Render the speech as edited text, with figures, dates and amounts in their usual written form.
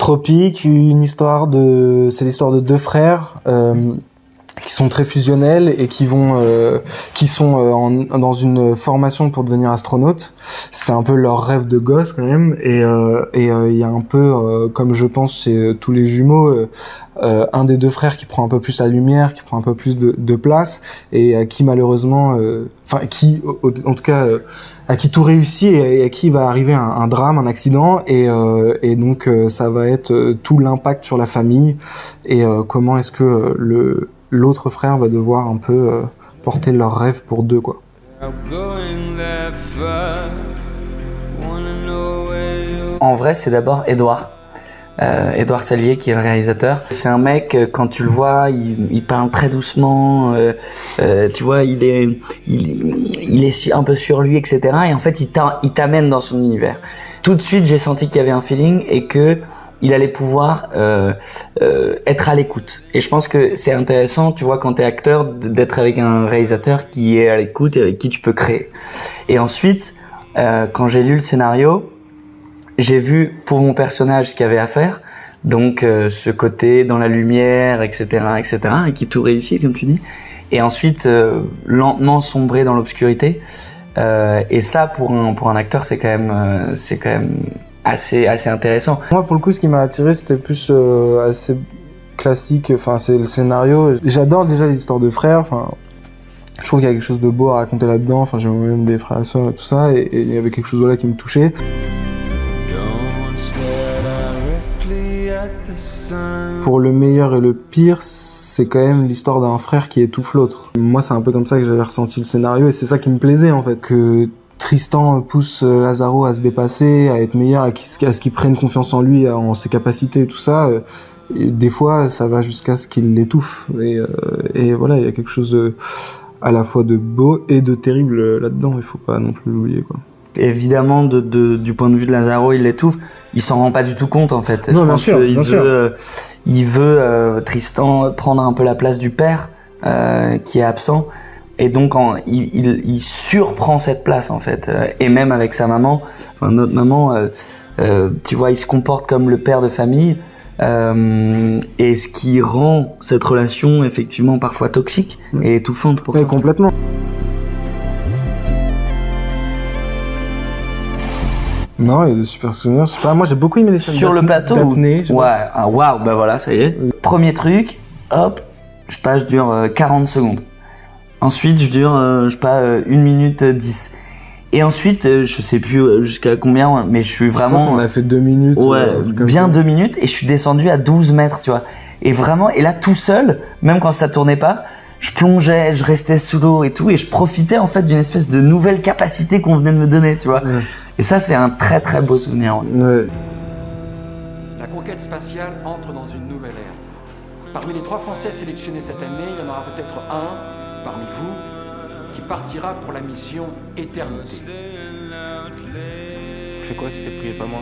Tropique, c'est l'histoire de deux frères qui sont très fusionnels et qui sont dans une formation pour devenir astronautes. C'est un peu leur rêve de gosse quand même, et il y a un peu comme je pense chez tous les jumeaux, un des deux frères qui prend un peu plus la lumière, qui prend un peu plus de place, et à qui malheureusement, en tout cas à qui tout réussit et à qui va arriver un drame, un accident, et donc ça va être tout l'impact sur la famille, et comment est-ce que l'autre frère va devoir un peu porter leur rêve pour deux, quoi. En vrai, c'est d'abord Édouard Salier qui est le réalisateur. C'est un mec, quand tu le vois, il parle très doucement, tu vois, il est un peu sur lui, etc. Et en fait, il t'amène dans son univers. Tout de suite, j'ai senti qu'il y avait un feeling et que il allait pouvoir être à l'écoute. Et je pense que c'est intéressant, tu vois, quand t'es acteur, d'être avec un réalisateur qui est à l'écoute et avec qui tu peux créer. Et ensuite, quand j'ai lu le scénario, j'ai vu pour mon personnage ce qu'il y avait à faire, donc ce côté dans la lumière, etc., et qui tout réussit, comme tu dis. Et ensuite, lentement sombrer dans l'obscurité. Et ça, pour un acteur, c'est quand même assez intéressant. Moi, pour le coup, ce qui m'a attiré, c'était plus assez classique. Enfin, c'est le scénario. J'adore déjà l'histoire de frères. Enfin, je trouve qu'il y a quelque chose de beau à raconter là-dedans. Enfin, j'ai même des frères et sœurs et tout ça, et il y avait quelque chose là qui me touchait. Pour le meilleur et le pire, c'est quand même l'histoire d'un frère qui étouffe l'autre. Moi, c'est un peu comme ça que j'avais ressenti le scénario, et c'est ça qui me plaisait en fait, que Tristan pousse Lazaro à se dépasser, à être meilleur, à ce qu'il prenne confiance en lui, en ses capacités et tout ça. Et des fois, ça va jusqu'à ce qu'il l'étouffe. Et voilà, il y a quelque chose à la fois de beau et de terrible là-dedans. Il faut pas non plus l'oublier, quoi. Évidemment, du point de vue de Lazaro, il l'étouffe. Il s'en rend pas du tout compte, en fait. Non, je pense qu'il il veut Tristan prendre un peu la place du père qui est absent, et donc il surprend cette place, en fait. Et même avec sa maman, enfin, notre maman, tu vois, il se comporte comme le père de famille, et ce qui rend cette relation effectivement parfois toxique et étouffante pour toi. Complètement. Non, il y a de super souvenirs. Je sais pas, moi j'ai beaucoup aimé les scènes sur le plateau. d'apnée. Ouais, ah, waouh, bah voilà, ça y est. Premier truc, hop, je dure 40 secondes. Ensuite, je dure, 1 minute 10. Et ensuite, je sais plus jusqu'à combien, mais je suis vraiment... On a fait 2 minutes. Ouais, bien 2 minutes, et je suis descendu à 12 mètres, tu vois. Et vraiment, et là, tout seul, même quand ça tournait pas, je plongeais, je restais sous l'eau et tout, et je profitais en fait d'une espèce de nouvelle capacité qu'on venait de me donner, tu vois. Ouais. Et ça, c'est un très très beau souvenir. Ouais. La conquête spatiale entre dans une nouvelle ère. Parmi les 3 Français sélectionnés cette année, il y en aura peut-être un, parmi vous, qui partira pour la mission Éternité. C'est quoi si t'es prié, pas moi?